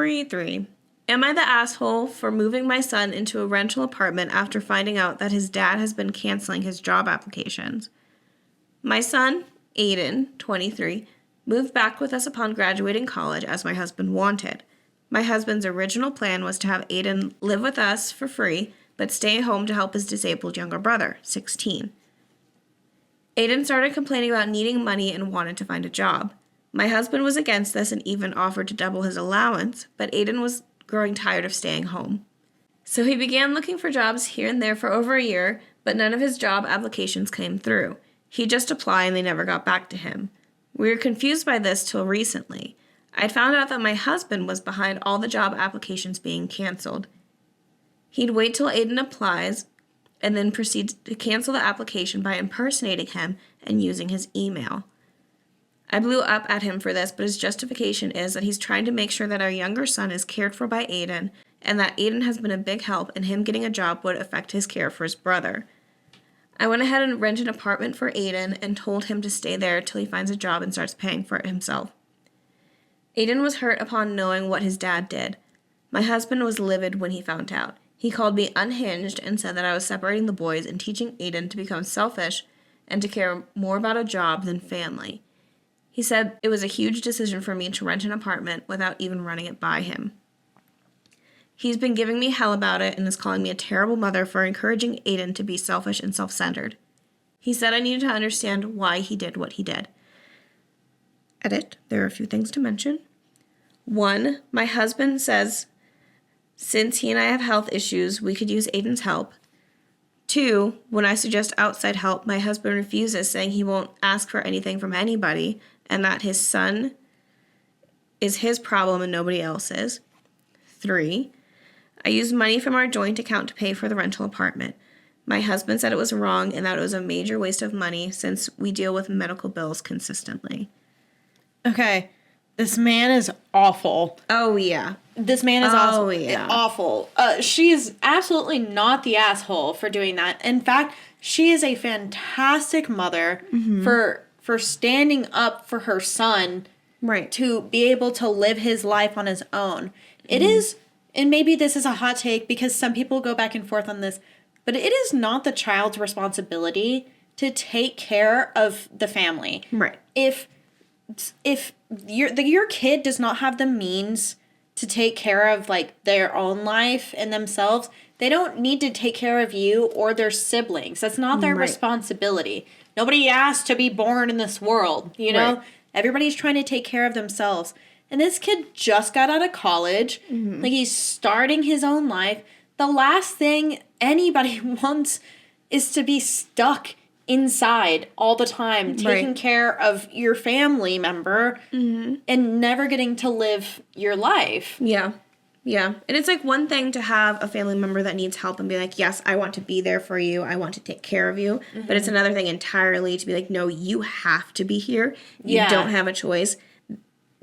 3. Am I the asshole for moving my son into a rental apartment after finding out that his dad has been canceling his job applications? My son, Aiden, 23, moved back with us upon graduating college as my husband wanted. My husband's original plan was to have Aiden live with us for free, but stay home to help his disabled younger brother, 16. Aiden started complaining about needing money and wanted to find a job. My husband was against this and even offered to double his allowance, but Aiden was growing tired of staying home. So he began looking for jobs here and there for over a year, but none of his job applications came through. He'd just apply and they never got back to him. We were confused by this till recently. I'd found out that my husband was behind all the job applications being canceled. He'd wait till Aiden applies and then proceed to cancel the application by impersonating him and using his email. I blew up at him for this, but his justification is that he's trying to make sure that our younger son is cared for by Aiden, and that Aiden has been a big help, and him getting a job would affect his care for his brother. I went ahead and rented an apartment for Aiden and told him to stay there till he finds a job and starts paying for it himself. Aiden was hurt upon knowing what his dad did. My husband was livid when he found out. He called me unhinged and said that I was separating the boys and teaching Aiden to become selfish and to care more about a job than family. He said it was a huge decision for me to rent an apartment without even running it by him. He's been giving me hell about it and is calling me a terrible mother for encouraging Aiden to be selfish and self-centered. He said I needed to understand why he did what he did. Edit. There are a few things to mention. 1. My husband says since he and I have health issues, we could use Aiden's help. 2. When I suggest outside help, my husband refuses, saying he won't ask for anything from anybody and that his son is his problem and nobody else's. 3. I used money from our joint account to pay for the rental apartment. My husband said it was wrong and that it was a major waste of money since we deal with medical bills consistently. Okay, this man is awful. Oh, yeah. This man is awful. Oh, yeah. Awful. She is absolutely not the asshole for doing that. In fact, she is a fantastic mother for standing up for her son, right, to be able to live his life on his own. It is, and maybe this is a hot take because some people go back and forth on this, but it is not the child's responsibility to take care of the family. Right. If your kid does not have the means to take care of like their own life and themselves, they don't need to take care of you or their siblings. That's not their responsibility. Nobody asked to be born in this world, you know? Right. Everybody's trying to take care of themselves. And this kid just got out of college. Like, he's starting his own life. The last thing anybody wants is to be stuck inside all the time, taking care of your family member and never getting to live your life. Yeah. Yeah. And it's like one thing to have a family member that needs help and be like, yes, I want to be there for you. I want to take care of you. But it's another thing entirely to be like, no, you have to be here. You don't have a choice.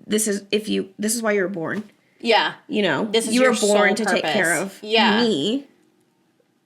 This is why you were born. Yeah. You know, this is you your were born to sole take purpose. care of me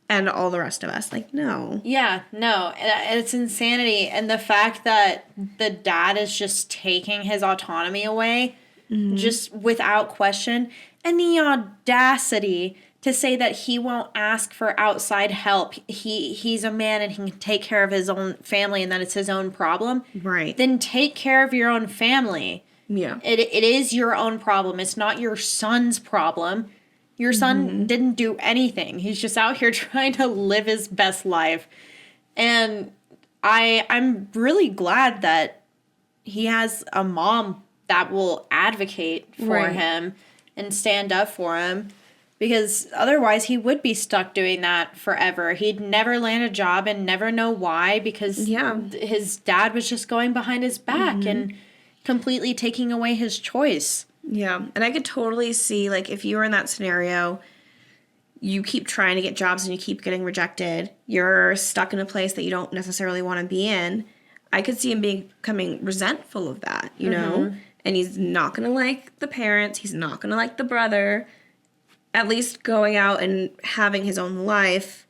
and all the rest of us. Like, no. Yeah, no. It's insanity. And the fact that the dad is just taking his autonomy away, just without question. And the audacity to say that he won't ask for outside help. He's a man and he can take care of his own family and that it's his own problem. Right. Then take care of your own family. Yeah. It is your own problem. It's not your son's problem. Your son didn't do anything. He's just out here trying to live his best life. And I'm really glad that he has a mom that will advocate for him and stand up for him. Because otherwise he would be stuck doing that forever. He'd never land a job and never know why because his dad was just going behind his back and completely taking away his choice. Yeah, and I could totally see, like, if you were in that scenario, you keep trying to get jobs and you keep getting rejected, you're stuck in a place that you don't necessarily want to be in, I could see him becoming resentful of that, you know? And he's not going to like the parents, he's not going to like the brother. At least going out and having his own life,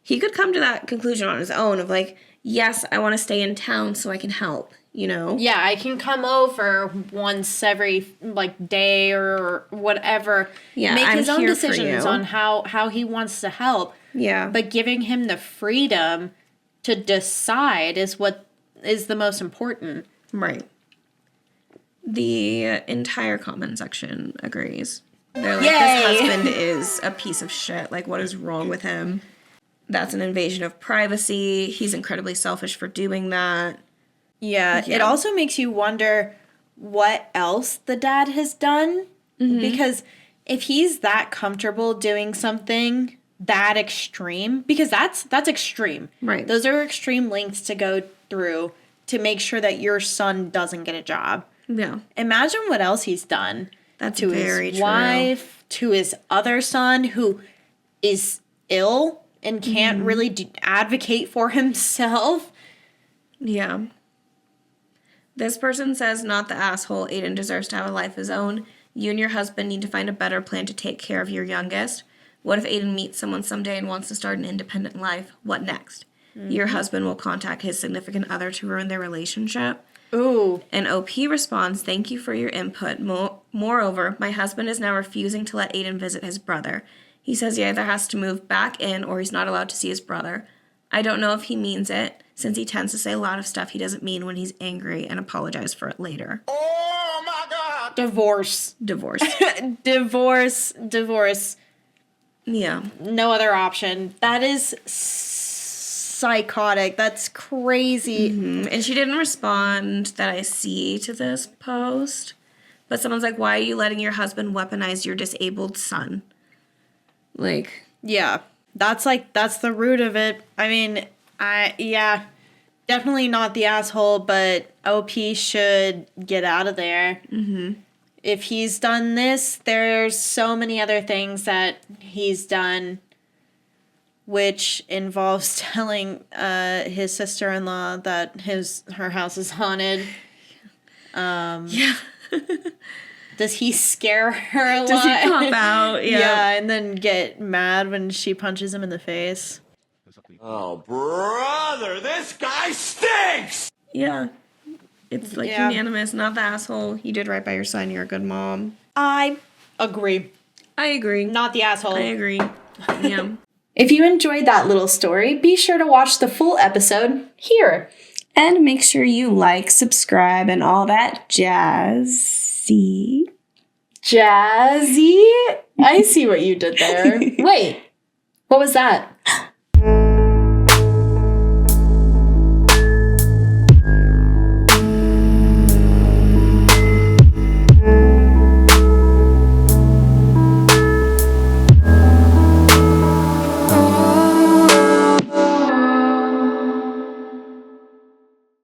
he could come to that conclusion on his own of, like, yes, I want to stay in town so I can help, you know? Yeah, I can come over once every, like, day or whatever. Yeah, make I'm his own here for decisions you. on how he wants to help. Yeah. But giving him the freedom to decide is what is the most important. Right. The entire comment section agrees. They're like, Yay! this husband is a piece of shit. Like, what is wrong with him? That's an invasion of privacy. He's incredibly selfish for doing that. Yeah, it also makes you wonder what else the dad has done. Because if he's that comfortable doing something that extreme, because that's extreme. Right. Those are extreme lengths to go through to make sure that your son doesn't get a job. Yeah. Imagine what else he's done. That's to very his true. wife, to his other son who is ill and can't really advocate for himself. Yeah. This person says, not the asshole. Aiden deserves to have a life of his own. You and your husband need to find a better plan to take care of your youngest. What if Aiden meets someone someday and wants to start an independent life? What next? Your husband will contact his significant other to ruin their relationship. Ooh. And OP responds, thank you for your input. Moreover, my husband is now refusing to let Aiden visit his brother. He says he either has to move back in or he's not allowed to see his brother. I don't know if he means it, since he tends to say a lot of stuff he doesn't mean when he's angry and apologize for it later. Oh my God! Divorce. Divorce. Divorce. Yeah. No other option. That is psychotic. That's crazy. And she didn't respond that I see to this post. But someone's like, why are you letting your husband weaponize your disabled son? Like, Yeah. That's the root of it. I mean, definitely not the asshole, but OP should get out of there. If he's done this, there's so many other things that he's done, which involves telling his sister-in-law that her house is haunted. yeah. Does he scare her a lot? Does he pop out? Yeah. Yeah, and then get mad when she punches him in the face. Oh, brother, this guy stinks! Yeah. It's like unanimous, not the asshole. You did right by your son. You're a good mom. I agree. I agree. Not the asshole. I agree. Yeah. If you enjoyed that little story, be sure to watch the full episode here. And make sure you like, subscribe, and all that jazzy. Jazzy? I see what you did there. Wait, what was that?